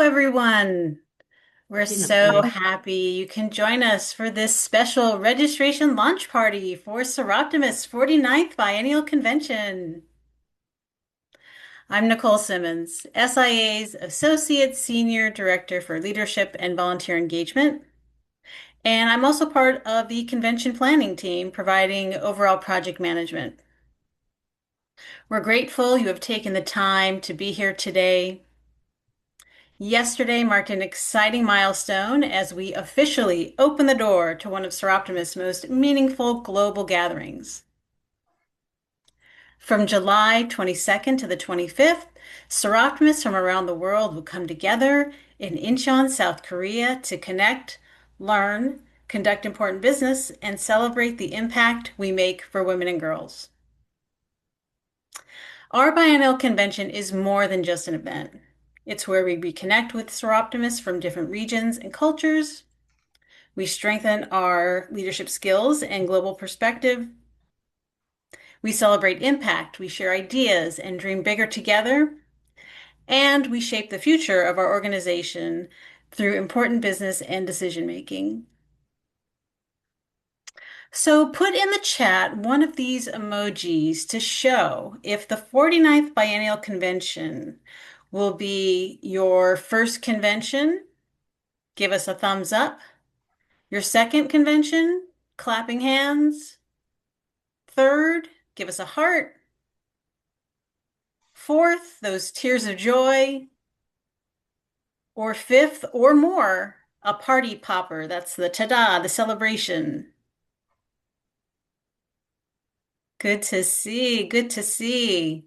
everyone. We're Dzień so dobry. happy you can join us for this special registration launch party for Seroptimus 49th Biennial Convention. I'm Nicole Simmons, SIA's Associate Senior Director for Leadership and Volunteer Engagement, and I'm also part of the convention planning team providing overall project management. We're grateful you have taken the time to be here today. Yesterday marked an exciting milestone as we officially opened the door to one of Seroptimus' most meaningful global gatherings. From July 22nd to the 25th, Seroptimists from around the world will come together in Incheon, South Korea to connect, learn, conduct important business, and celebrate the impact we make for women and girls. Our biennial convention is more than just an event. It's where we reconnect with Seroptimists from different regions and cultures. We strengthen our leadership skills and global perspective. We celebrate impact. We share ideas and dream bigger together. And we shape the future of our organization through important business and decision making. So put in the chat one of these emojis to show if the 49th Biennial Convention will be your first convention. Give us a thumbs up. Your second convention, clapping hands. Third, give us a heart. Fourth, those tears of joy. Or fifth or more, a party popper. That's the ta-da, the celebration. Good to see. Good to see.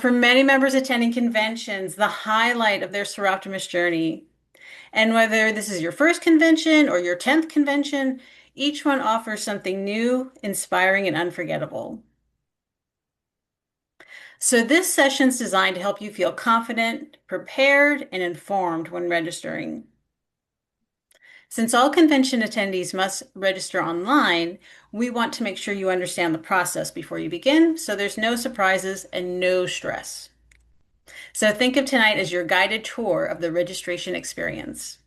For many members attending conventions, the highlight of their Seroptimus journey, and whether this is your first convention or your 10th convention, each one offers something new, inspiring, and unforgettable. So this session's designed to help you feel confident, prepared, and informed when registering. Since all convention attendees must register online, we want to make sure you understand the process before you begin, so there's no surprises and no stress. So think of tonight as your guided tour of the registration experience.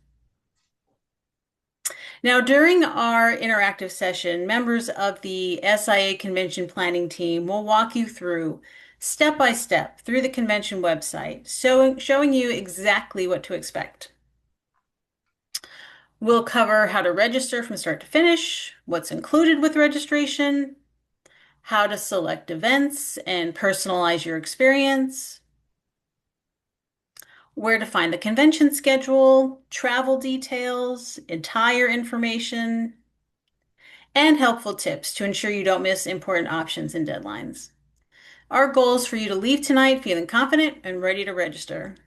Now, during our interactive session, members of the SIA convention planning team will walk you through step by step through the convention website, showing you exactly what to expect. We'll cover how to register from start to finish, what's included with registration, how to select events and personalize your experience, where to find the convention schedule, travel details, attire information, and helpful tips to ensure you don't miss important options and deadlines. Our goal is for you to leave tonight feeling confident and ready to register.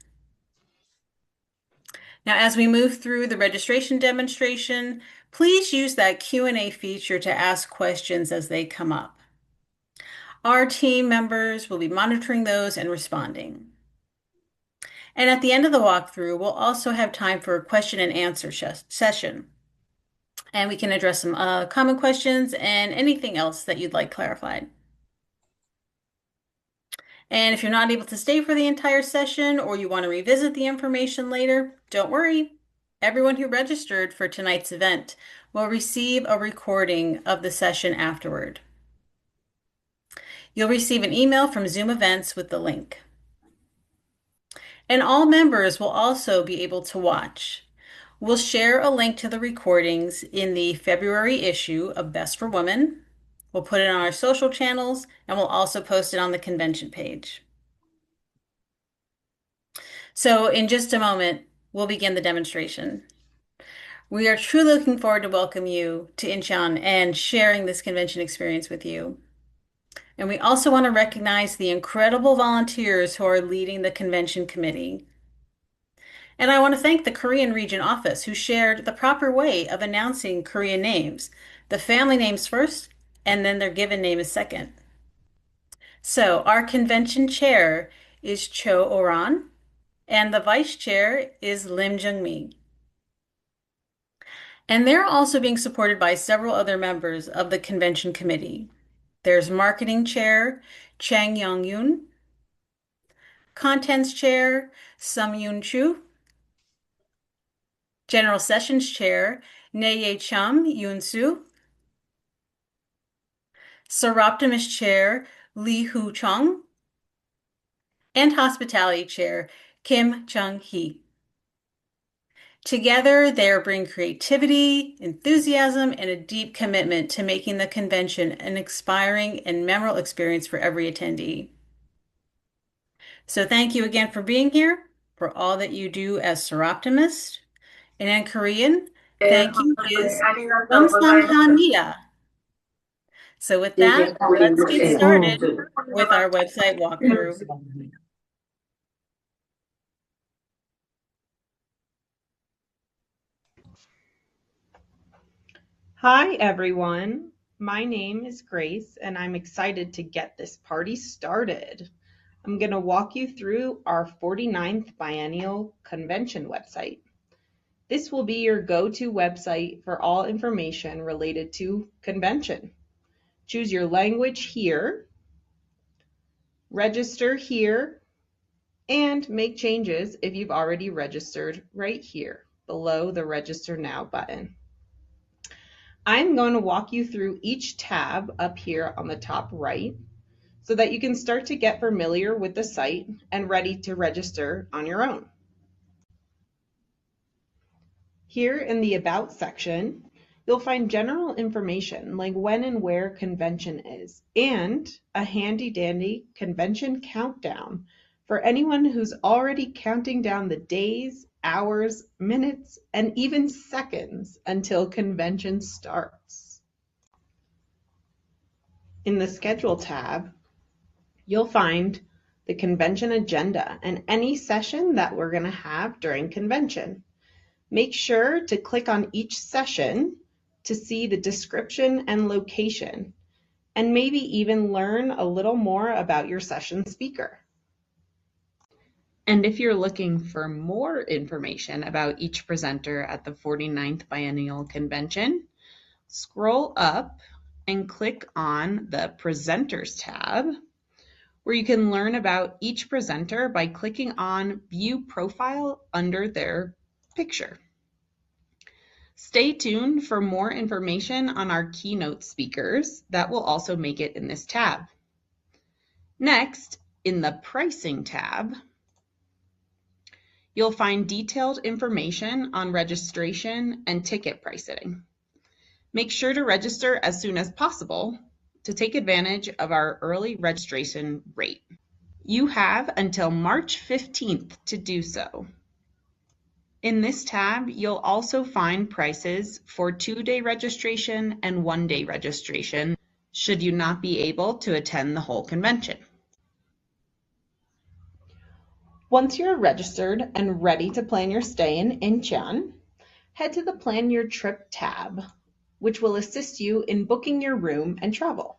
Now, as we move through the registration demonstration, please use that Q&A feature to ask questions as they come up. Our team members will be monitoring those and responding. And at the end of the walkthrough, we'll also have time for a question and answer session. And we can address some common questions and anything else that you'd like clarified. And if you're not able to stay for the entire session or you want to revisit the information later, don't worry. Everyone who registered for tonight's event will receive a recording of the session afterward. You'll receive an email from Zoom Events with the link. And all members will also be able to watch. We'll share a link to the recordings in the February issue of Best for Women. We'll put it on our social channels and we'll also post it on the convention page. So in just a moment, we'll begin the demonstration. We are truly looking forward to welcome you to Incheon and sharing this convention experience with you. And we also want to recognize the incredible volunteers who are leading the convention committee. And I want to thank the Korean Region Office who shared the proper way of announcing Korean names. The family names first, and then their given name is second. So our convention chair is Cho Oran, and the vice chair is Lim Jung-mi. And they're also being supported by several other members of the convention committee. There's marketing chair Chang Young-yoon, Contents Chair, Sum-Yoon Chu. General Sessions Chair, Naye Chum Yoon-soo. Seroptimist Chair, Lee Hoo-chung. And Hospitality Chair, Kim Chung-hee. Together, they bring creativity, enthusiasm, and a deep commitment to making the convention an inspiring and memorable experience for every attendee. So thank you again for being here, for all that you do as Seroptimist. And in Korean, thank you is 감사합니다. So with that, let's get started with our website walkthrough. Hi, everyone. My name is Grace, and I'm excited to get this party started. I'm going to walk you through our 49th Biennial Convention website. This will be your go-to website for all information related to convention. Choose your language here, register here, and make changes if you've already registered right here below the Register Now button. I'm going to walk you through each tab up here on the top right so that you can start to get familiar with the site and ready to register on your own. Here in the About section, you'll find general information like when and where convention is and a handy-dandy convention countdown for anyone who's already counting down the days, hours, minutes, and even seconds until convention starts. In the Schedule tab, you'll find the convention agenda and any session that we're going to have during convention. Make sure to click on each session to see the description and location, and maybe even learn a little more about your session speaker. And if you're looking for more information about each presenter at the 49th Biennial Convention, scroll up and click on the Presenters tab, where you can learn about each presenter by clicking on View Profile under their picture. Stay tuned for more information on our keynote speakers that will also make it in this tab. Next, in the Pricing tab, you'll find detailed information on registration and ticket pricing. Make sure to register as soon as possible to take advantage of our early registration rate. You have until March 15th to do so. In this tab, you'll also find prices for 2-day registration and 1-day registration should you not be able to attend the whole convention. Once you're registered and ready to plan your stay in Incheon, head to the Plan Your Trip tab, which will assist you in booking your room and travel.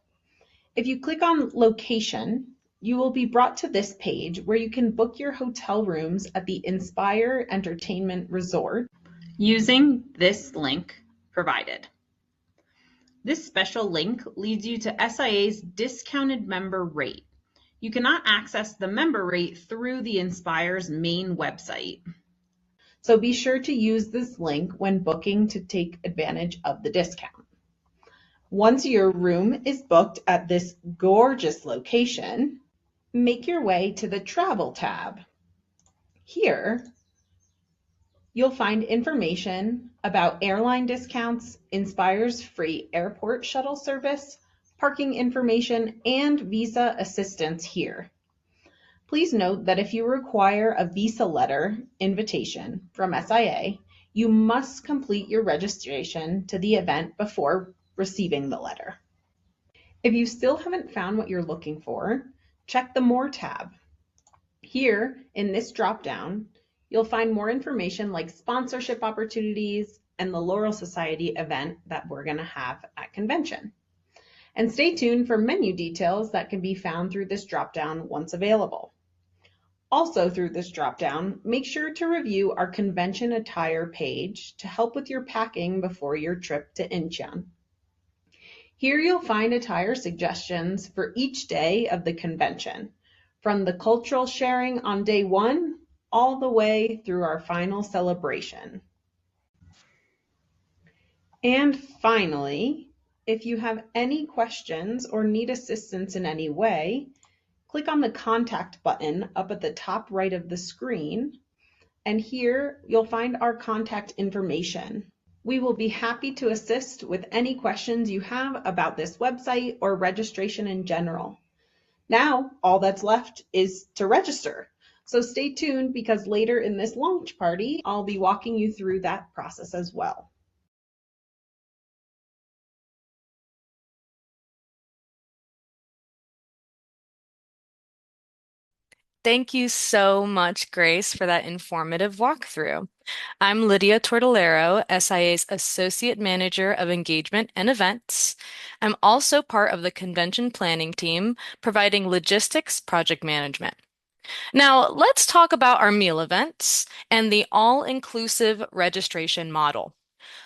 If you click on Location, you will be brought to this page where you can book your hotel rooms at the Inspire Entertainment Resort using this link provided. This special link leads you to SIA's discounted member rate. You cannot access the member rate through the Inspire's main website. So be sure to use this link when booking to take advantage of the discount. Once your room is booked at this gorgeous location, make your way to the Travel tab. Here, you'll find information about airline discounts, Inspire's free airport shuttle service, parking information, and visa assistance here. Please note that if you require a visa letter invitation from SIA, you must complete your registration to the event before receiving the letter. If you still haven't found what you're looking for, check the More tab. Here, in this drop-down, you'll find more information like sponsorship opportunities and the Laurel Society event that we're going to have at convention. And stay tuned for menu details that can be found through this drop-down once available. Also through this drop-down, make sure to review our convention attire page to help with your packing before your trip to Incheon. Here you'll find attire suggestions for each day of the convention, from the cultural sharing on day one all the way through our final celebration. And finally, if you have any questions or need assistance in any way, click on the contact button up at the top right of the screen, and here you'll find our contact information. We will be happy to assist with any questions you have about this website or registration in general. Now, all that's left is to register. So stay tuned because later in this launch party, I'll be walking you through that process as well. Thank you so much, Grace, for that informative walkthrough. I'm Lydia Tortolero, SIA's Associate Manager of Engagement and Events. I'm also part of the convention planning team, providing logistics project management. Now, let's talk about our meal events and the all-inclusive registration model.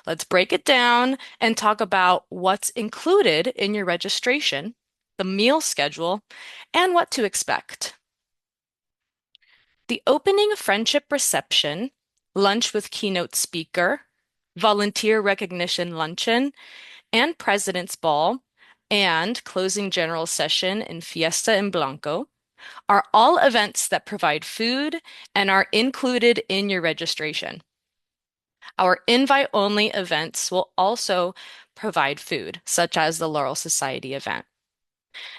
Let's break it down and talk about what's included in your registration, the meal schedule, and what to expect. The opening friendship reception, lunch with keynote speaker, volunteer recognition luncheon, and president's ball, and closing general session in Fiesta en Blanco are all events that provide food and are included in your registration. Our invite-only events will also provide food, such as the Laurel Society event.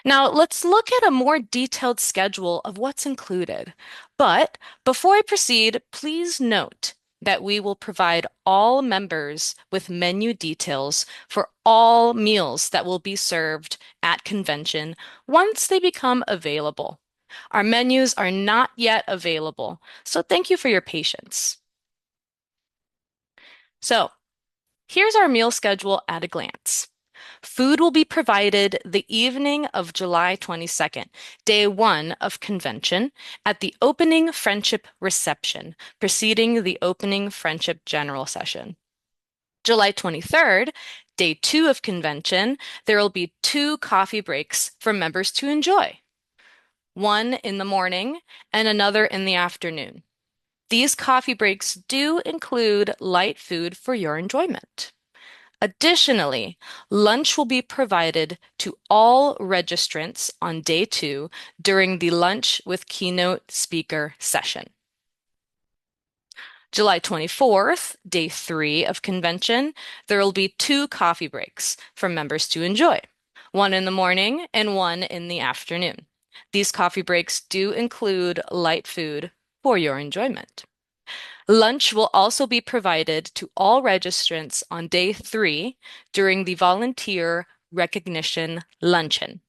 Now, let's look at a more detailed schedule of what's included. But before I proceed, please note that we will provide all members with menu details for all meals that will be served at convention once they become available. Our menus are not yet available, so thank you for your patience. So, here's our meal schedule at a glance. Food will be provided the evening of July 22nd, day one of convention, at the opening friendship reception, preceding the opening friendship general session. July 23rd, day two of convention, there will be 2 coffee breaks for members to enjoy, one in the morning and another in the afternoon. These coffee breaks do include light food for your enjoyment. Additionally, lunch will be provided to all registrants on day 2 during the lunch with keynote speaker session. July 24th, day 3 of convention, there will be 2 coffee breaks for members to enjoy, one in the morning and one in the afternoon. These coffee breaks do include light food for your enjoyment. Lunch will also be provided to all registrants on day 3 during the volunteer recognition luncheon.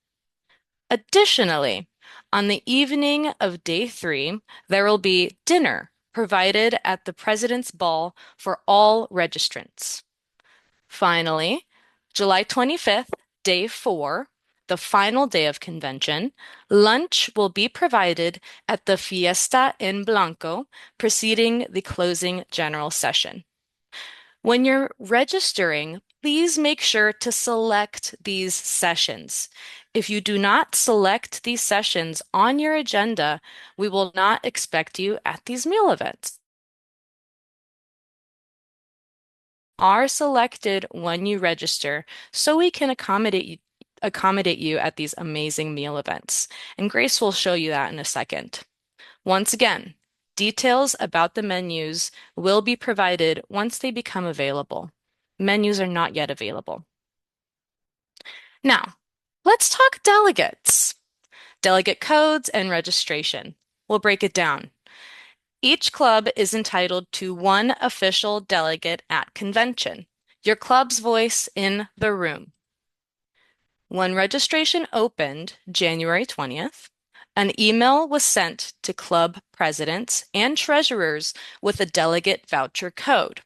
Additionally, on the evening of day 3, there will be dinner provided at the President's Ball for all registrants. Finally, July 25th, day 4, the final day of convention, lunch will be provided at the Fiesta en Blanco, preceding the closing general session. When you're registering, please make sure to select these sessions. If you do not select these sessions on your agenda, we will not expect you at these meal events. Are selected when you register so we can accommodate you at these amazing meal events. And Grace will show you that in a second. Once again, details about the menus will be provided once they become available. Menus are not yet available. Now, let's talk delegates. Delegate codes and registration. We'll break it down. Each club is entitled to one official delegate at convention, your club's voice in the room. When registration opened January 20th, an email was sent to club presidents and treasurers with a delegate voucher code.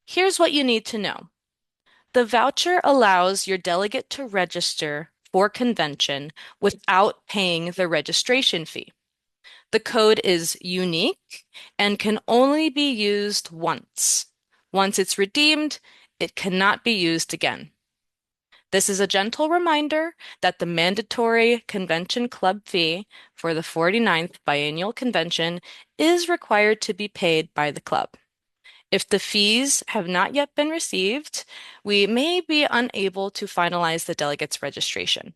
Here's what you need to know. The voucher allows your delegate to register for convention without paying the registration fee. The code is unique and can only be used once. Once it's redeemed, it cannot be used again. This is a gentle reminder that the mandatory convention club fee for the 49th Biennial Convention is required to be paid by the club. If the fees have not yet been received, we may be unable to finalize the delegate's registration.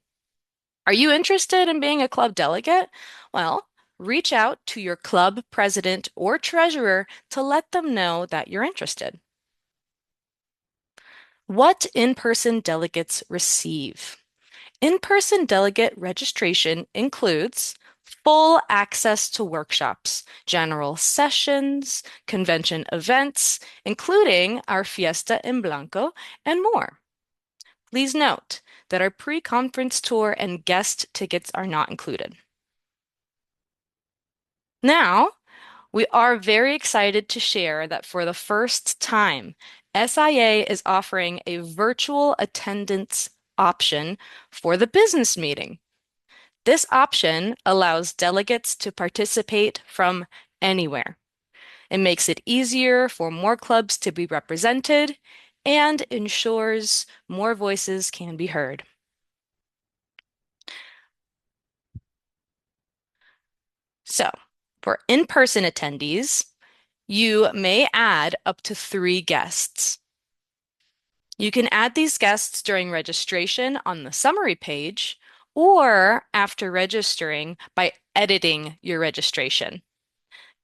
Are you interested in being a club delegate? Well, reach out to your club president or treasurer to let them know that you're interested. What in-person delegates receive? In-person delegate registration includes full access to workshops, general sessions, convention events, including our Fiesta en Blanco, and more. Please note that our pre-conference tour and guest tickets are not included. Now, we are very excited to share that for the first time, SIA is offering a virtual attendance option for the business meeting. This option allows delegates to participate from anywhere. It makes it easier for more clubs to be represented and ensures more voices can be heard. So, for in-person attendees, you may add up to 3 guests. You can add these guests during registration on the summary page or after registering by editing your registration.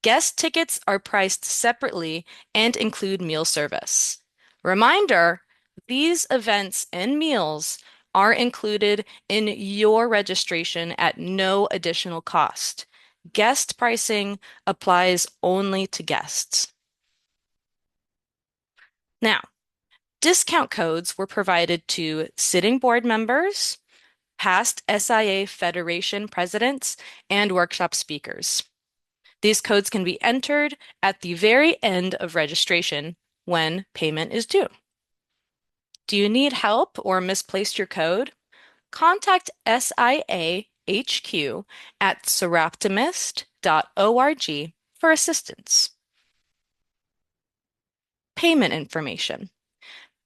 Guest tickets are priced separately and include meal service. Reminder, these events and meals are included in your registration at no additional cost. Guest pricing applies only to guests. Now, discount codes were provided to sitting board members, past SIA Federation presidents, and workshop speakers. These codes can be entered at the very end of registration when payment is due. Do you need help or misplaced your code? Contact SIA HQ at seraptimist.org for assistance. Payment information.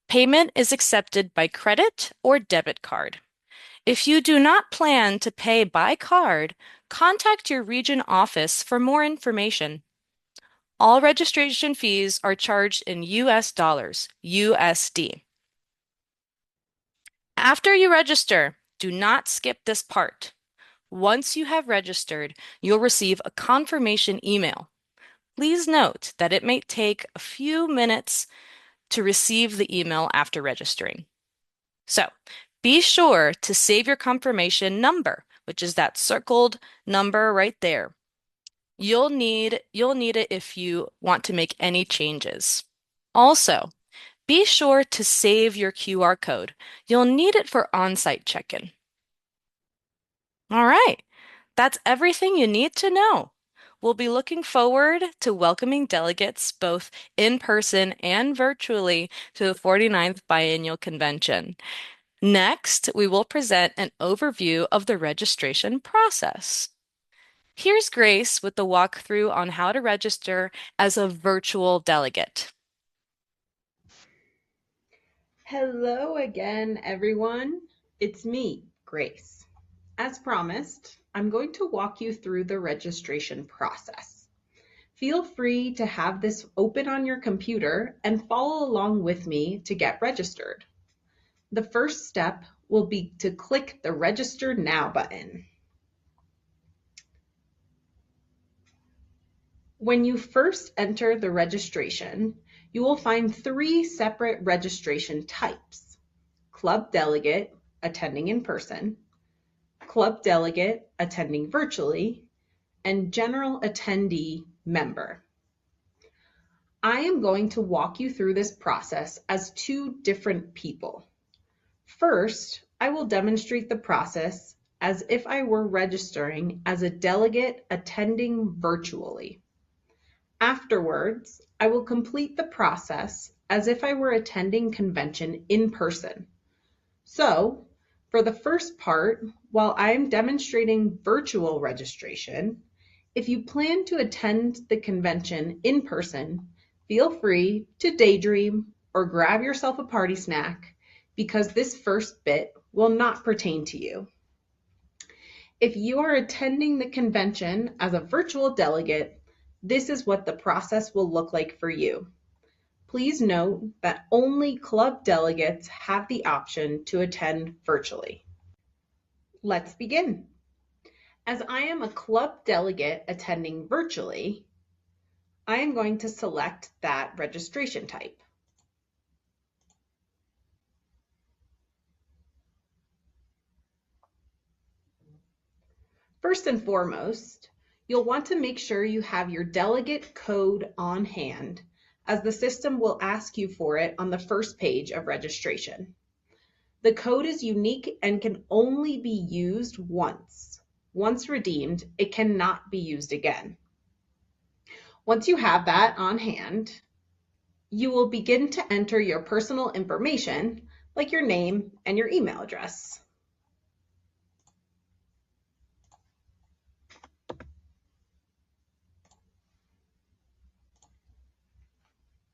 Payment is accepted by credit or debit card. If you do not plan to pay by card, contact your region office for more information. All registration fees are charged in US dollars, USD. After you register, do not skip this part. Once you have registered, you'll receive a confirmation email. Please note that it may take a few minutes to receive the email after registering. So, be sure to save your confirmation number, which is that circled number right there. You'll need it if you want to make any changes. Also, be sure to save your QR code. You'll need it for on-site check-in. All right, that's everything you need to know. We'll be looking forward to welcoming delegates both in person and virtually to the 49th Biennial Convention. Next, we will present an overview of the registration process. Here's Grace with the walkthrough on how to register as a virtual delegate. Hello again, everyone. It's me, Grace. As promised, I'm going to walk you through the registration process. Feel free to have this open on your computer and follow along with me to get registered. The first step will be to click the Register Now button. When you first enter the registration, you will find 3 separate registration types: Club Delegate, attending in person; Club Delegate, attending virtually; and General Attendee Member. I am going to walk you through this process as 2 different people. First, I will demonstrate the process as if I were registering as a delegate attending virtually. Afterwards, I will complete the process as if I were attending convention in person. So, for the first part, while I am demonstrating virtual registration, if you plan to attend the convention in person, feel free to daydream or grab yourself a party snack because this first bit will not pertain to you. If you are attending the convention as a virtual delegate, this is what the process will look like for you. Please note that only club delegates have the option to attend virtually. Let's begin. As I am a club delegate attending virtually, I am going to select that registration type. First and foremost, you'll want to make sure you have your delegate code on hand, as the system will ask you for it on the first page of registration. The code is unique and can only be used once. Once redeemed, it cannot be used again. Once you have that on hand, you will begin to enter your personal information, like your name and your email address.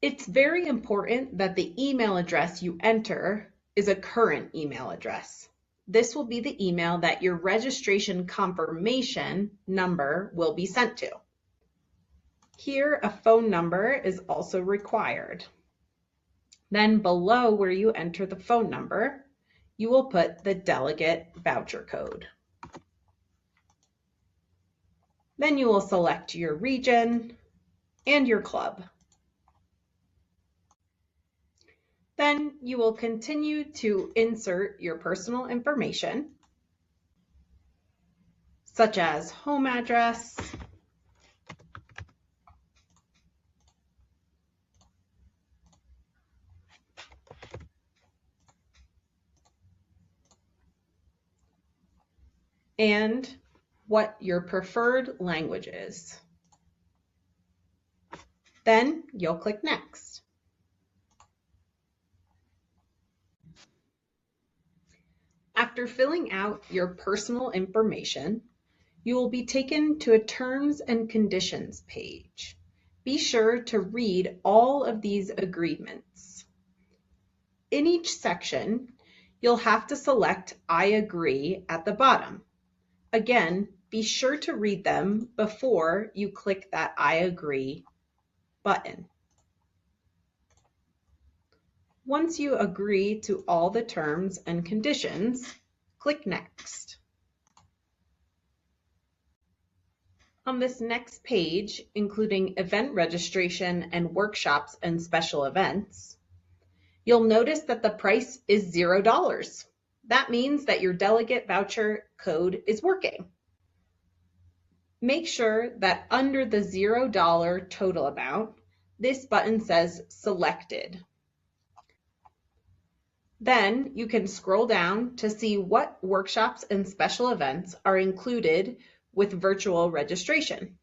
It's very important that the email address you enter is a current email address. This will be the email that your registration confirmation number will be sent to. Here, a phone number is also required. Then below where you enter the phone number, you will put the delegate voucher code. Then you will select your region and your club. Then you will continue to insert your personal information, such as home address, and what your preferred language is. Then you'll click Next. After filling out your personal information, you will be taken to a Terms and Conditions page. Be sure to read all of these agreements. In each section, you'll have to select I agree at the bottom. Again, be sure to read them before you click that I agree button. Once you agree to all the terms and conditions, click Next. On this next page, including event registration and workshops and special events, you'll notice that the price is $0. That means that your delegate voucher code is working. Make sure that under the $0 total amount, this button says Selected. Then you can scroll down to see what workshops and special events are included with virtual registration.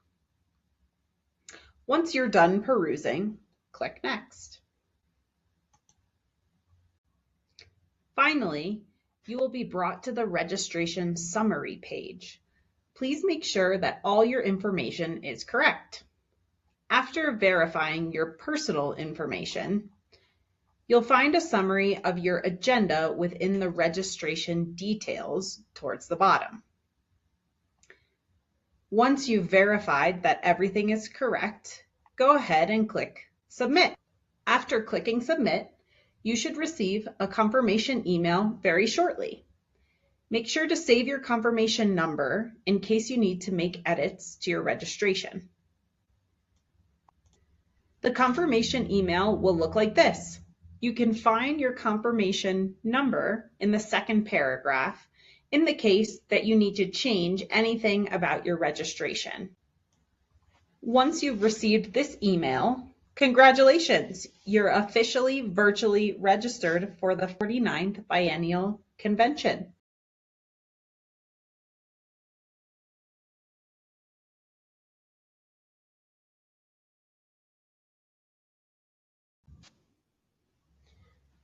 Once you're done perusing, click Next. Finally, you will be brought to the registration summary page. Please make sure that all your information is correct. After verifying your personal information, you'll find a summary of your agenda within the registration details towards the bottom. Once you've verified that everything is correct, go ahead and click Submit. After clicking Submit, you should receive a confirmation email very shortly. Make sure to save your confirmation number in case you need to make edits to your registration. The confirmation email will look like this. You can find your confirmation number in the second paragraph in the case that you need to change anything about your registration. Once you've received this email, congratulations! You're officially virtually registered for the 49th Biennial Convention.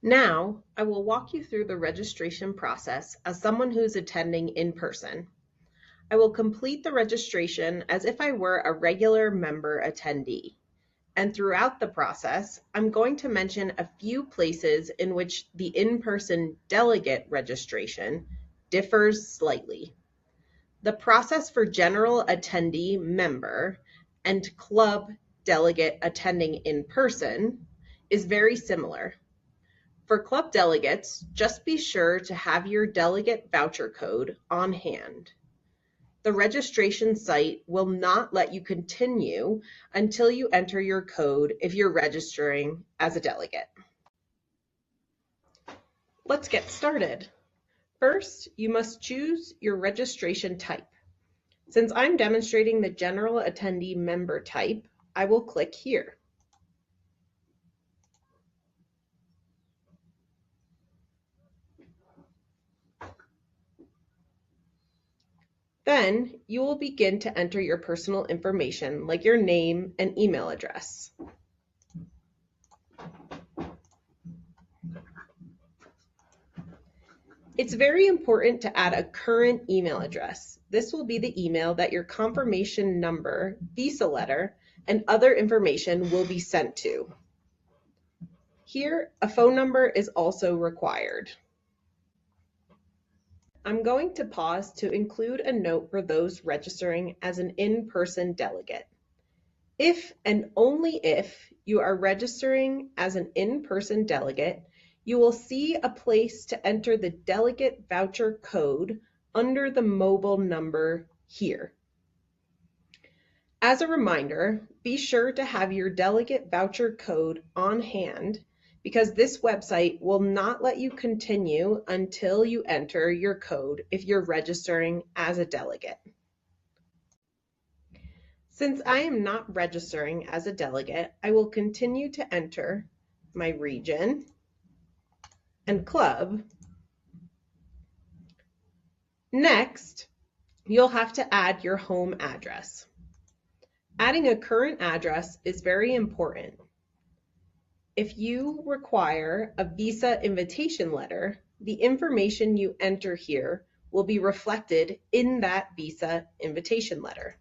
Now, I will walk you through the registration process as someone who's attending in person. I will complete the registration as if I were a regular member attendee, and throughout the process, I'm going to mention a few places in which the in-person delegate registration differs slightly. The process for general attendee member and club delegate attending in person is very similar. For club delegates, just be sure to have your delegate voucher code on hand. The registration site will not let you continue until you enter your code if you're registering as a delegate. Let's get started. First, you must choose your registration type. Since I'm demonstrating the general attendee member type, I will click here. Then you will begin to enter your personal information like your name and email address. It's very important to add a current email address. This will be the email that your confirmation number, visa letter, and other information will be sent to. Here, a phone number is also required. I'm going to pause to include a note for those registering as an in-person delegate. If and only if you are registering as an in-person delegate, you will see a place to enter the delegate voucher code under the mobile number here. As a reminder, be sure to have your delegate voucher code on hand because this website will not let you continue until you enter your code if you're registering as a delegate. Since I am not registering as a delegate, I will continue to enter my region and club. Next, you'll have to add your home address. Adding a current address is very important. If you require a visa invitation letter, the information you enter here will be reflected in that visa invitation letter.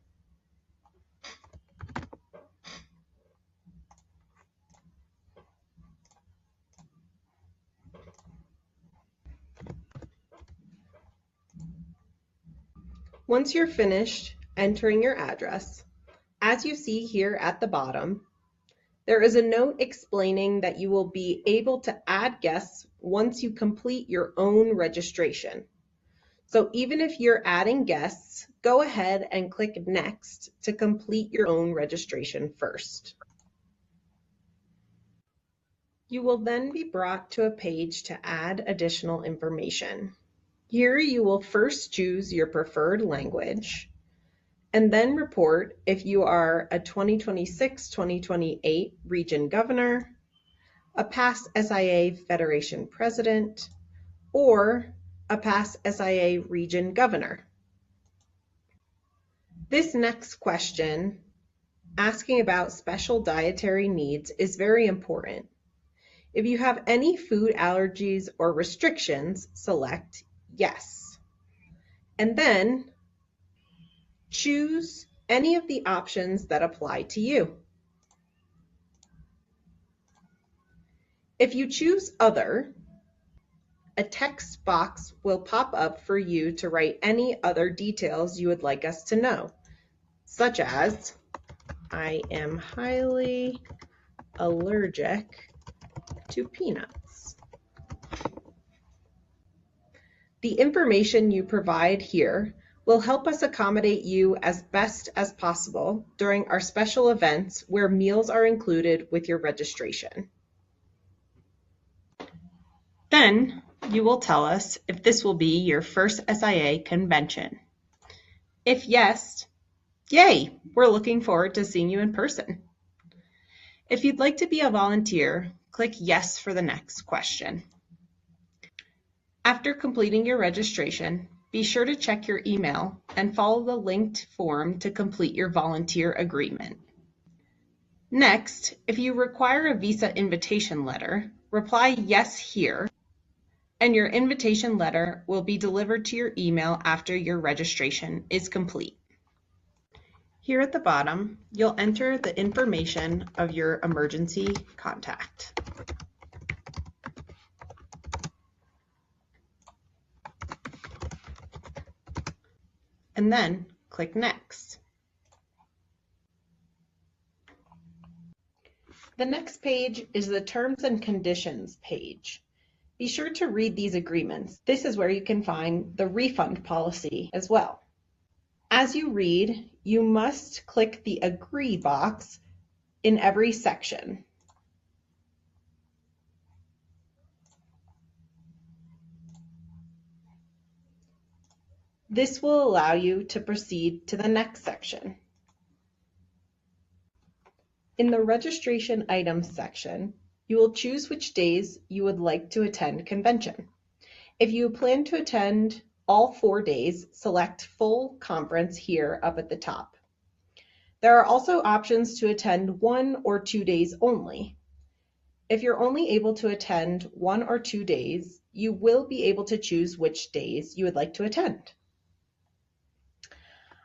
Once you're finished entering your address, as you see here at the bottom, there is a note explaining that you will be able to add guests once you complete your own registration. So even if you're adding guests, go ahead and click Next to complete your own registration first. You will then be brought to a page to add additional information. Here you will first choose your preferred language and then report if you are a 2026-2028 region governor, a past SIA Federation president, or a past SIA region governor. This next question, asking about special dietary needs, is very important. If you have any food allergies or restrictions, select yes. And then choose any of the options that apply to you. If you choose Other, a text box will pop up for you to write any other details you would like us to know, such as, I am highly allergic to peanuts. The information you provide here will help us accommodate you as best as possible during our special events where meals are included with your registration. Then you will tell us if this will be your first SIA convention. If yes, yay, we're looking forward to seeing you in person. If you'd like to be a volunteer, click yes for the next question. After completing your registration, be sure to check your email and follow the linked form to complete your volunteer agreement. Next, if you require a visa invitation letter, reply yes here, and your invitation letter will be delivered to your email after your registration is complete. Here at the bottom, you'll enter the information of your emergency contact. And then click Next. The next page is the Terms and Conditions page. Be sure to read these agreements. This is where you can find the refund policy as well. As you read, you must click the Agree box in every section. This will allow you to proceed to the next section. In the Registration Items section, you will choose which days you would like to attend convention. If you plan to attend all 4 days, select Full Conference here up at the top. There are also options to attend 1 or 2 days only. If you're only able to attend 1 or 2 days, you will be able to choose which days you would like to attend.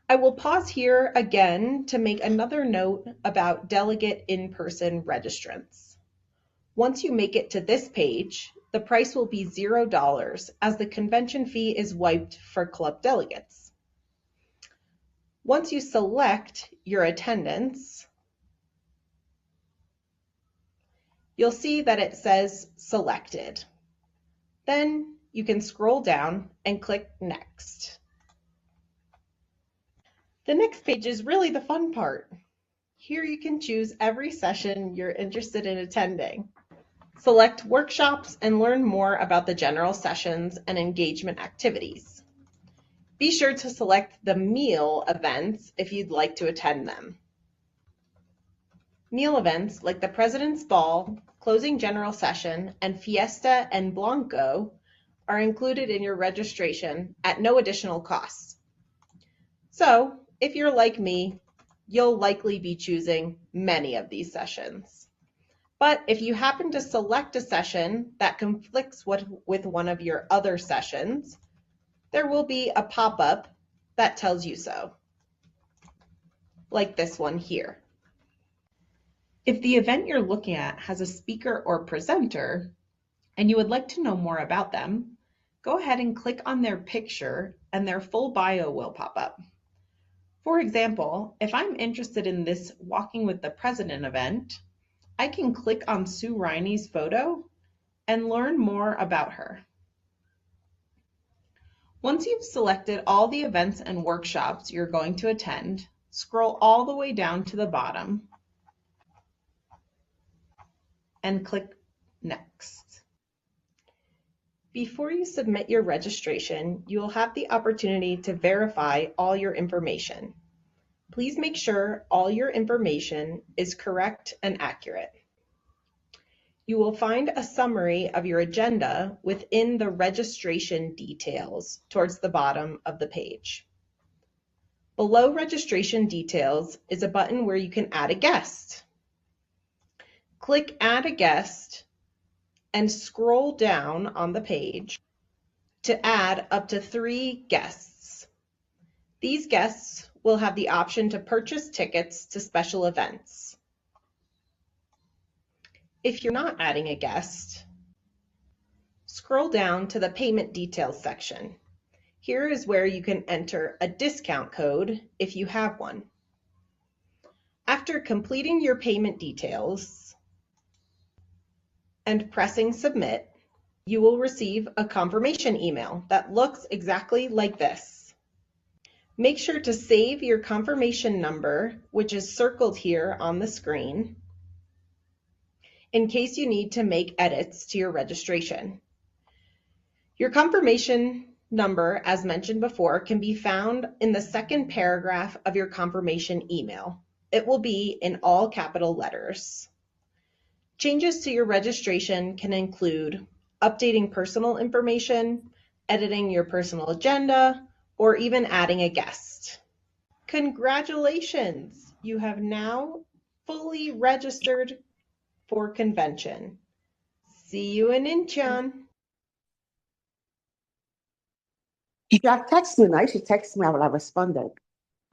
I will pause here again to make another note about delegate in-person registrants. Once you make it to this page, the price will be $0 as the convention fee is wiped for club delegates. Once you select your attendance, you'll see that it says selected. Then you can scroll down and click Next. The next page is really the fun part. Here you can choose every session you're interested in attending. Select workshops and learn more about the general sessions and engagement activities. Be sure to select the meal events if you'd like to attend them. Meal events like the President's Ball, Closing General Session, and Fiesta and Blanco are included in your registration at no additional cost. So, if you're like me, you'll likely be choosing many of these sessions. But if you happen to select a session that conflicts with one of your other sessions, there will be a pop-up that tells you so, like this one here. If the event you're looking at has a speaker or presenter, and you would like to know more about them, go ahead and click on their picture and their full bio will pop up. For example, if I'm interested in this Walking with the President event, I can click on Sue Riney's photo and learn more about her. Once you've selected all the events and workshops you're going to attend, scroll all the way down to the bottom and click Next. Before you submit your registration, you will have the opportunity to verify all your information. Please make sure all your information is correct and accurate. You will find a summary of your agenda within the registration details towards the bottom of the page. Below registration details is a button where you can add a guest. Click Add a Guest and scroll down on the page to add up to 3 guests. These guests will have the option to purchase tickets to special events. If you're not adding a guest, scroll down to the payment details section. Here is where you can enter a discount code if you have one. After completing your payment details and pressing Submit, you will receive a confirmation email that looks exactly like this. Make sure to save your confirmation number, which is circled here on the screen, in case you need to make edits to your registration. Your confirmation number, as mentioned before, can be found in the second paragraph of your confirmation email. It will be in all capital letters. Changes to your registration can include updating personal information, editing your personal agenda, or even adding a guest. Congratulations! You have now fully registered for convention. See you in Incheon. She texted me, right? She texted me while I responded.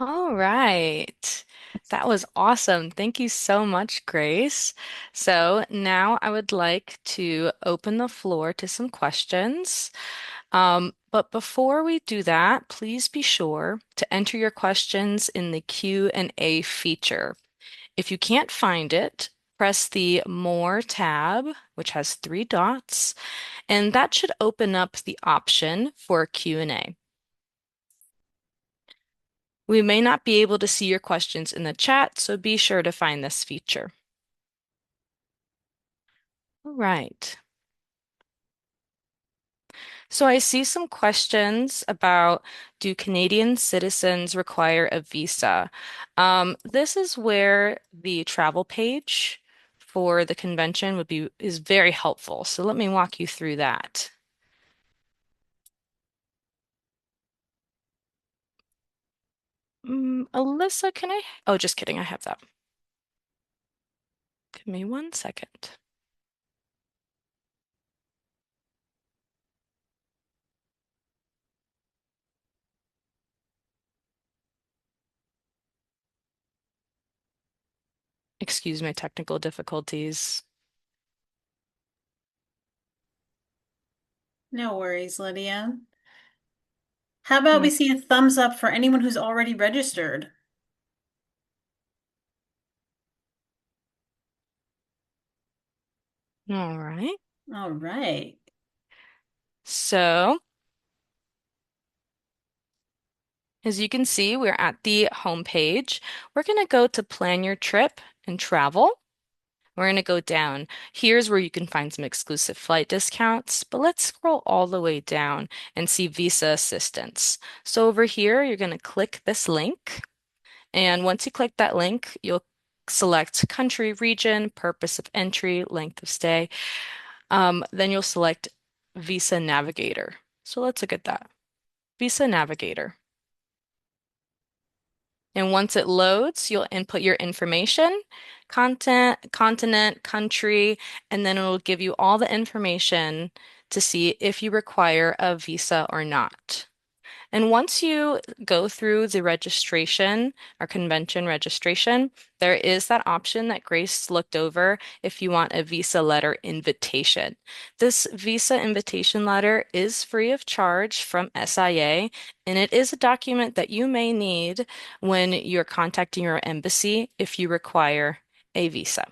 All right. That was awesome. Thank you so much, Grace. So now I would like to open the floor to some questions. But before we do that, please be sure to enter your questions in the Q&A feature. If you can't find it, press the More tab, which has three dots, and that should open up the option for Q&A. We may not be able to see your questions in the chat, so be sure to find this feature. All right. So I see some questions about, do Canadian citizens require a visa? This is where the travel page for the convention is very helpful. So let me walk you through that. Alyssa, can I? Oh, just kidding. I have that. Give me 1 second. Excuse my technical difficulties. No worries, Lydia. How about we Mm, see a thumbs up for anyone who's already registered? All right. All right. So, as you can see, we're at the home page. We're going to go to Plan Your Trip and Travel. We're going to go down. Here's where you can find some exclusive flight discounts, but let's scroll all the way down and see visa assistance. So over here, you're going to click this link. And once you click that link, you'll select country, region, purpose of entry, length of stay. Then you'll select Visa Navigator. So let's look at that. Visa Navigator. And once it loads, you'll input your information, content, continent, country, and then it'll give you all the information to see if you require a visa or not. And once you go through the registration or convention registration, there is that option that Grace looked over if you want a visa letter invitation. This visa invitation letter is free of charge from SIA, and it is a document that you may need when you're contacting your embassy if you require a visa.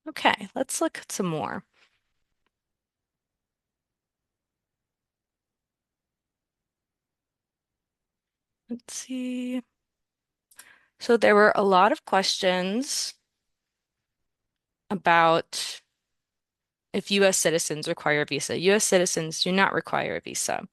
Okay, let's look at some more. Let's see. So there were a lot of questions about if U.S. citizens require a visa. U.S. citizens do not require a visa.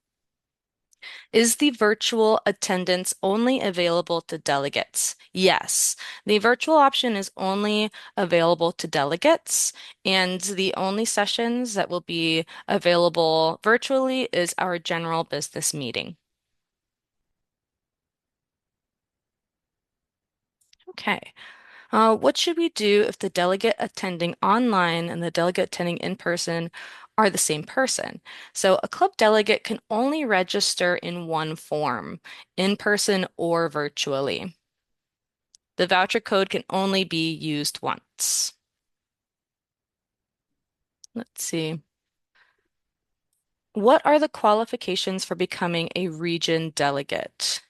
Is the virtual attendance only available to delegates? Yes. The virtual option is only available to delegates, and the only sessions that will be available virtually is our general business meeting. Okay. What should we do if the delegate attending online and the delegate attending in person are the same person? So a club delegate can only register in one form, in person or virtually. The voucher code can only be used once. Let's see. What are the qualifications for becoming a region delegate?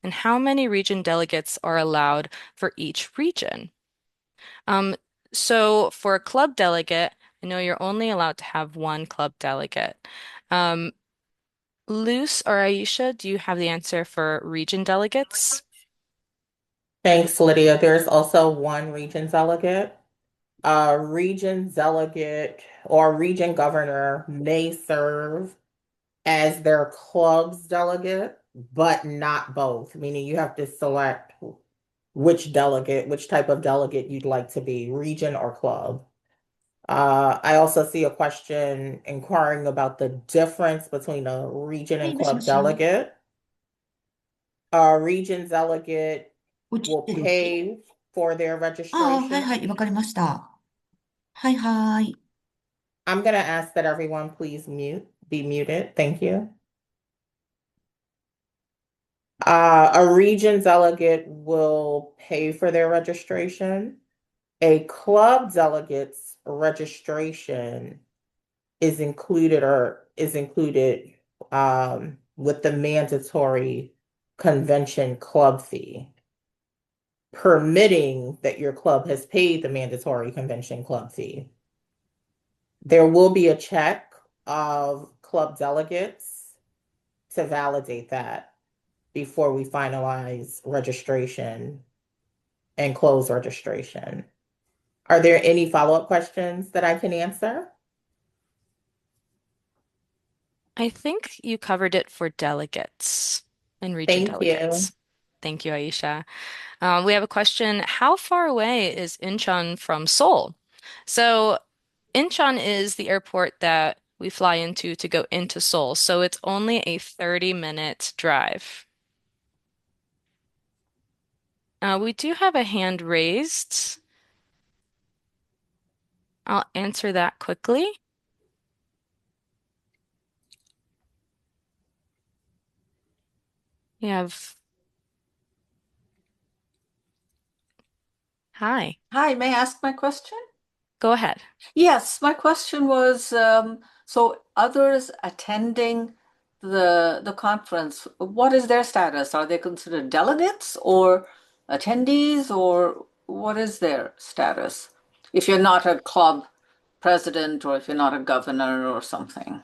And how many region delegates are allowed for each region? Um, so for a club delegate, I know you're only allowed to have one club delegate. Um, Luce or Aisha, do you have the answer for region delegates? Thanks, Lydia. There's also one region delegate. A region delegate or region governor may serve as their club's delegate, but not both, meaning you have to select which type of delegate you'd like to be, region or club. I also see a question inquiring about the difference between a region はい、and もしも club し。delegate. A region delegate 落ち will てる。pay for their ああ、はいは registration. い、わかりました。はいはい。I'm going to ask that everyone please be muted. Thank you. A region delegate will pay for their registration. A club delegate's registration is included with the mandatory convention club fee, permitting that your club has paid the mandatory convention club fee. There will be a check of club delegates to validate that before we finalize registration and close registration. Are there any follow-up questions that I can answer? I think you covered it for delegates and region Thank you. delegates. Thank you, Aisha. We have a question. How far away is Incheon from Seoul? So Incheon is the airport that we fly into to go into Seoul. So it's only a 30-minute drive. We do have a hand raised. I'll answer that quickly. We have, hi, Hi, may I ask my question? go ahead. Yes, my question was, so others attending the conference, what is their status? Are they considered delegates or attendees, or what is their status? If you're not a club president or if you're not a governor or something.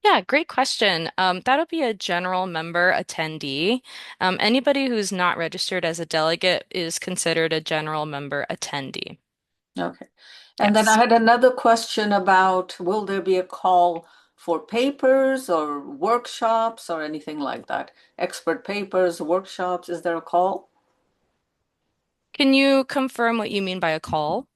Yeah, great question. That'll be a general member attendee. Anybody who's not registered as a delegate is considered a general member attendee. Okay. And then I Yes. had another question about will there be a call for papers or workshops or anything like that? Expert papers, workshops, is there a call? Can you confirm what you mean by a call?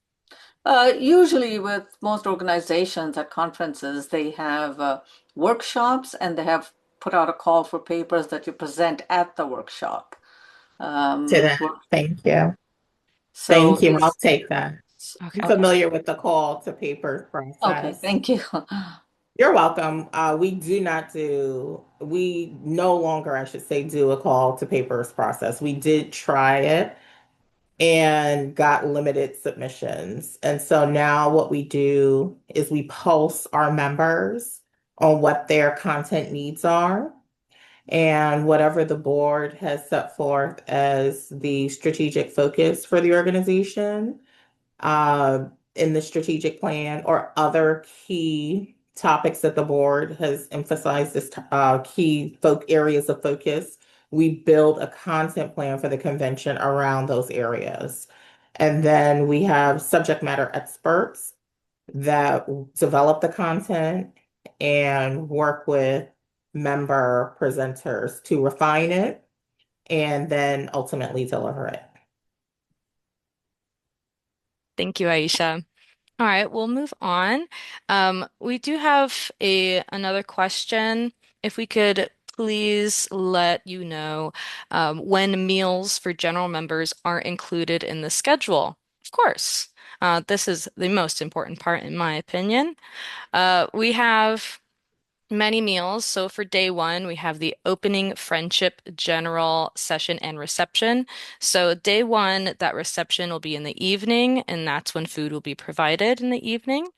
Usually, with most organizations at conferences, they have workshops and they have put out a call for papers that you present at the workshop. To that. Work- Thank you. So Thank you. I'll is take that. I'm Okay. okay. familiar with the call to paper Okay, process. thank you. You're welcome. We no longer, I should say, do a call to papers process. We did try it and got limited submissions. And so now what we do is we pulse our members on what their content needs are. And whatever the board has set forth as the strategic focus for the organization, uh, in the strategic plan or other key topics that the board has emphasized as key areas of focus, we build a content plan for the convention around those areas. And then we have subject matter experts that develop the content and work with member presenters to refine it and then ultimately deliver it. Thank you, Aisha. All right, we'll move on. We do have a another question. If we could please let you know when meals for general members are included in the schedule. Of course. This is the most important part, in my opinion. We have many meals. So for day one, we have the opening friendship general session and reception. So day one, that reception will be in the evening, and that's when food will be provided in the evening.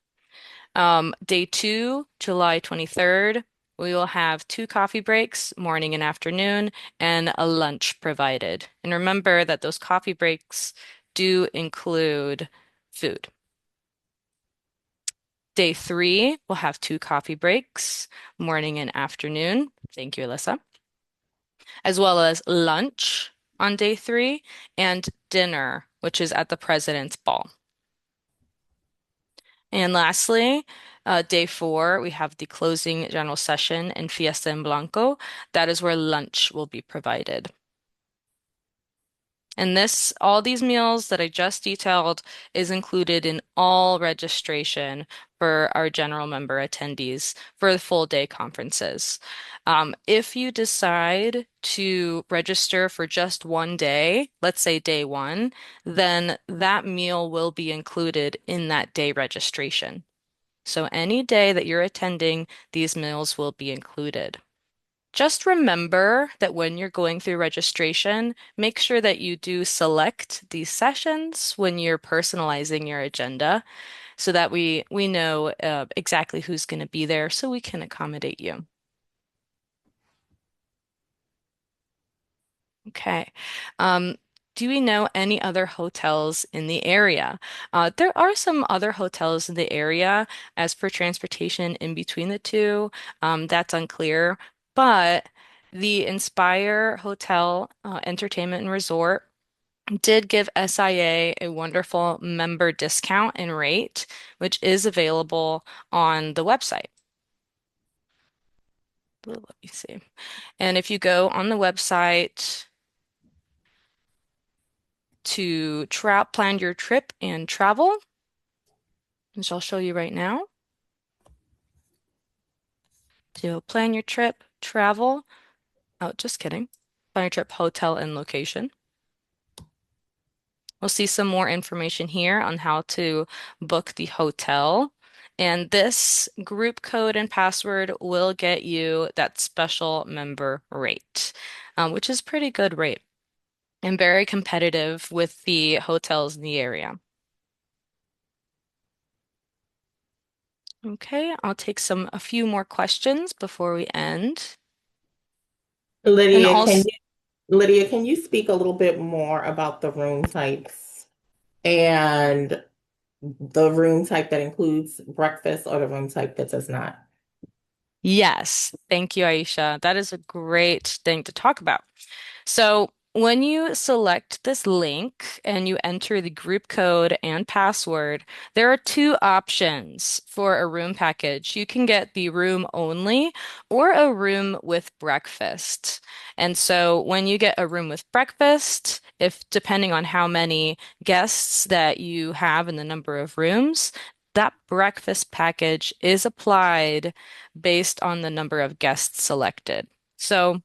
Day two, July 23rd, we will have two coffee breaks, morning and afternoon, and a lunch provided. And remember that those coffee breaks do include food. Day three, we'll have two coffee breaks, morning and afternoon. Thank you, Alyssa. As well as lunch on day three and dinner, which is at the President's Ball. And lastly, day four, we have the closing general session and Fiesta en Blanco. That is where lunch will be provided. And all these meals that I just detailed is included in all registration for our general member attendees for the full day conferences. If you decide to register for just one day, let's say day one, then that meal will be included in that day registration. So any day that you're attending, these meals will be included. Just remember that when you're going through registration, make sure that you do select these sessions when you're personalizing your agenda so that we know exactly who's going to be there so we can accommodate you. Okay. Um, do we know any other hotels in the area? There are some other hotels in the area. As for transportation in between the two, that's unclear. But the Inspire Hotel Entertainment and Resort did give SIA a wonderful member discount and rate, which is available on the website. Let me see. And if you go on the website to tra plan your trip and travel, which I'll show you right now. So plan your trip, travel. Oh, just kidding. Plan your trip, hotel, and location. We'll see some more information here on how to book the hotel. And this group code and password will get you that special member rate, which is pretty good rate and very competitive with the hotels in the area. Okay, I'll take a few more questions before we end. And Lydia, can also, you Lydia, can you speak a little bit more about the room types and the room type that includes breakfast or the room type that does not? yes, thank you, Aisha. That is a great thing to talk about. So when you select this link and you enter the group code and password, there are two options for a room package. You can get the room only or a room with breakfast. And so when you get a room with breakfast, if depending on how many guests that you have and the number of rooms, that breakfast package is applied based on the number of guests selected. So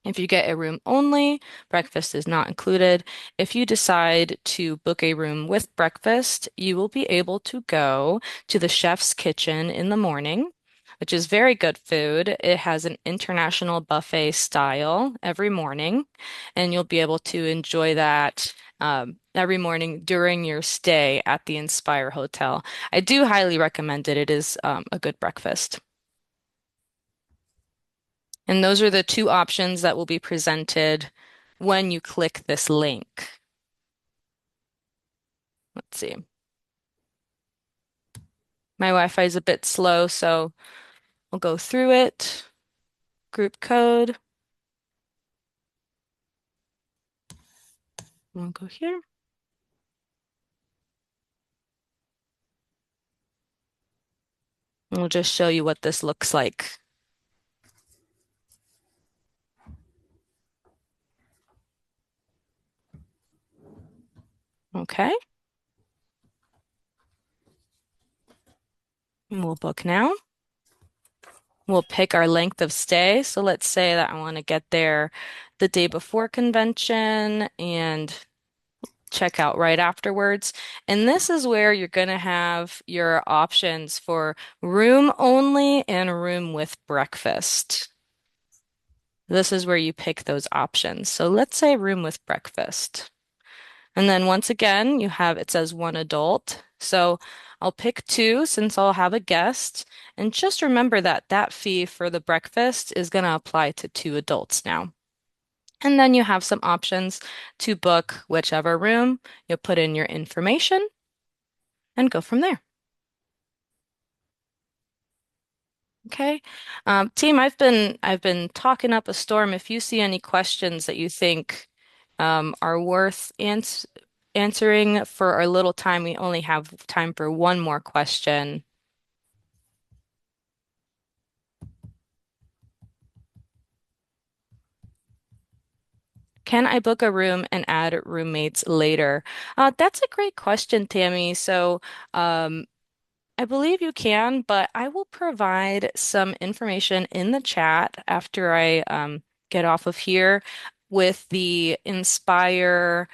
if you get a room only, breakfast is not included. If you decide to book a room with breakfast, you will be able to go to the chef's kitchen in the morning, which is very good food. It has an international buffet style every morning, and you'll be able to enjoy that every morning during your stay at the Inspire Hotel. I do highly recommend it. It is a good breakfast. And those are the two options that will be presented when you click this link. Let's see. My Wi-Fi is a bit slow, so we'll go through it. Group code. We'll go here. And we'll just show you what this looks like. Okay. And we'll book now. We'll pick our length of stay. So let's say that I want to get there the day before convention and check out right afterwards. And this is where you're going to have your options for room only and room with breakfast. This is where you pick those options. So let's say room with breakfast. And then once again, it says one adult. So I'll pick two since I'll have a guest. And just remember that that fee for the breakfast is going to apply to two adults now. And then you have some options to book whichever room. You'll put in your information and go from there. Okay. Team, I've been talking up a storm. If you see any questions that you think are worth answering for our little time, we only have time for one more question. Can I book a room and add roommates later? That's a great question, Tammy. So, I believe you can, but I will provide some information in the chat after I get off of here with the Inspire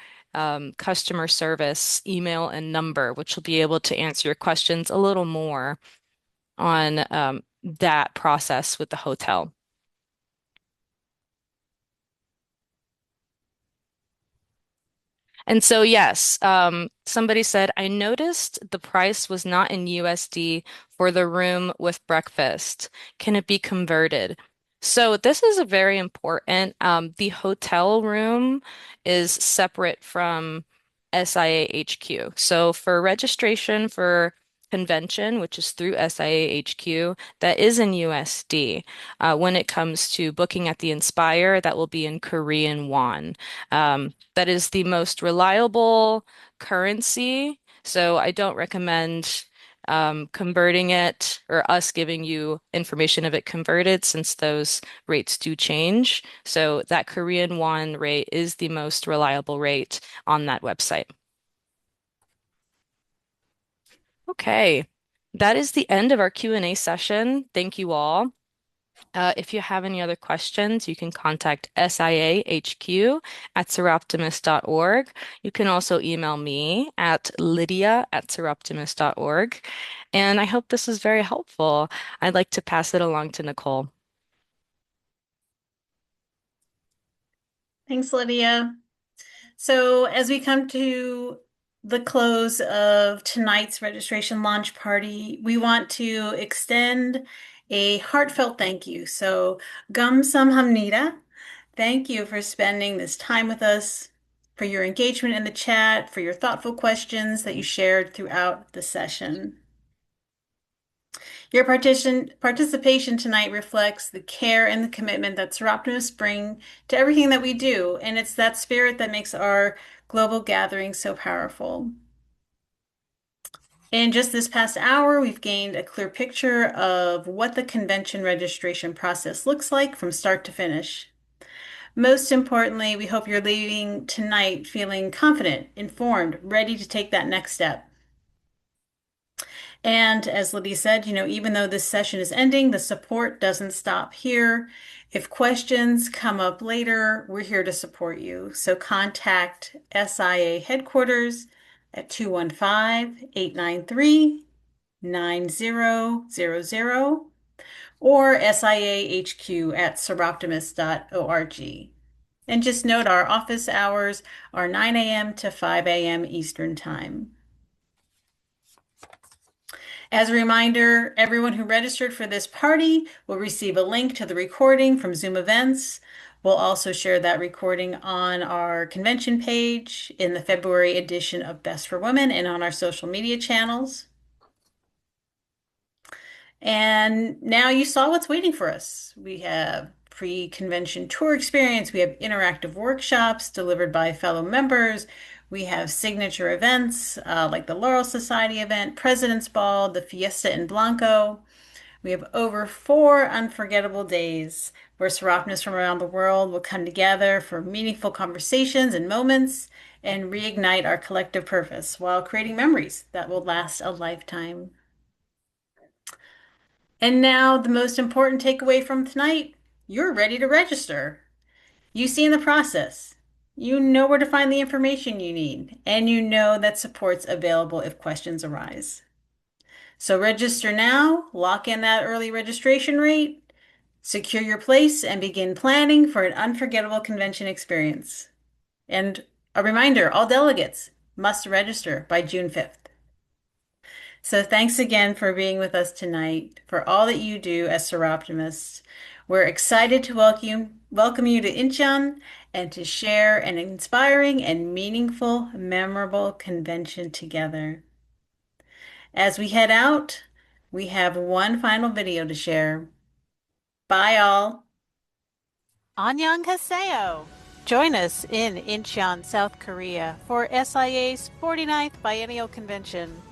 customer service email and number, which will be able to answer your questions a little more on that process with the hotel. And so, yes, somebody said, I noticed the price was not in USD for the room with breakfast. Can it be converted? So, this is a very important. The hotel room is separate from SIA HQ. So, for registration for convention, which is through SIA HQ, that is in USD. When it comes to booking at the Inspire, that will be in Korean won. That is the most reliable currency. So I don't recommend converting it or us giving you information of it converted since those rates do change. So that Korean won rate is the most reliable rate on that website. Okay, that is the end of our Q&A session. Thank you all. If you have any other questions, you can contact siahq@seroptimus.org. You can also email me at lydia@seroptimus.org. And I hope this was very helpful. I'd like to pass it along to Nicole. Thanks, Lydia. So as we come to the close of tonight's registration launch party, we want to extend a heartfelt thank you. So Gamsamhamnida, thank you for spending this time with us, for your engagement in the chat, for your thoughtful questions that you shared throughout the session. Your participation tonight reflects the care and the commitment that Seroptimists bring to everything that we do, and it's that spirit that makes our global gathering so powerful. In just this past hour, we've gained a clear picture of what the convention registration process looks like from start to finish. Most importantly, we hope you're leaving tonight feeling confident, informed, ready to take that next step. And as Libby said, even though this session is ending, the support doesn't stop here. If questions come up later, we're here to support you. So contact SIA headquarters at 215-893-9000 or siahq@seroptimus.org. And just note our office hours are 9 a.m. to 5 a.m. Eastern Time. As a reminder, everyone who registered for this party will receive a link to the recording from Zoom events. We'll also share that recording on our convention page in the February edition of Best for Women and on our social media channels. And now you saw what's waiting for us. We have pre-convention tour experience. We have interactive workshops delivered by fellow members. We have signature events like the Laurel Society event, President's Ball, the Fiesta in Blanco. We have over 4 unforgettable days where Seroptimists from around the world will come together for meaningful conversations and moments and reignite our collective purpose while creating memories that will last a lifetime. And now the most important takeaway from tonight, you're ready to register. You see in the process. You know where to find the information you need, and you know that support's available if questions arise. So register now, lock in that early registration rate, secure your place, and begin planning for an unforgettable convention experience. And a reminder, all delegates must register by June 5th. So thanks again for being with us tonight, for all that you do as Seroptimists. We're excited to welcome you to Incheon and to share an inspiring and meaningful, memorable convention together. As we head out, we have one final video to share. Bye all. Annyeonghaseyo! Join us in Incheon, South Korea for SIA's 49th Biennial Convention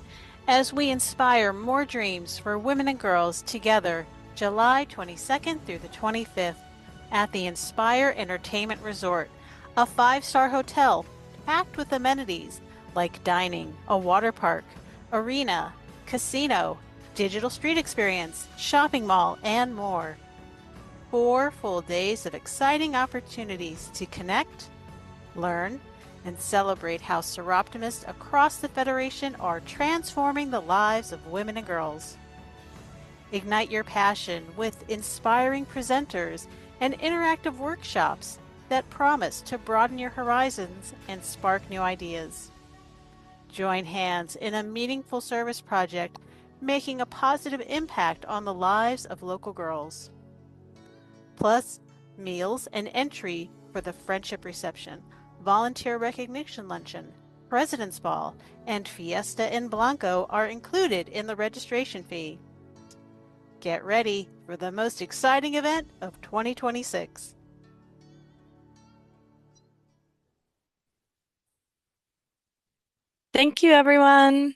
as we inspire more dreams for women and girls together July 22nd through the 25th at the Inspire Entertainment Resort, a 5-star hotel packed with amenities like dining, a water park, arena, casino, digital street experience, shopping mall, and more. 4 full days of exciting opportunities to connect, learn, and celebrate how Seroptimists across the Federation are transforming the lives of women and girls. Ignite your passion with inspiring presenters and interactive workshops that promise to broaden your horizons and spark new ideas. Join hands in a meaningful service project, making a positive impact on the lives of local girls. Plus, meals and entry for the friendship reception, volunteer recognition luncheon, President's Ball, and Fiesta in Blanco are included in the registration fee. Get ready for the most exciting event of 2026. Thank you, everyone.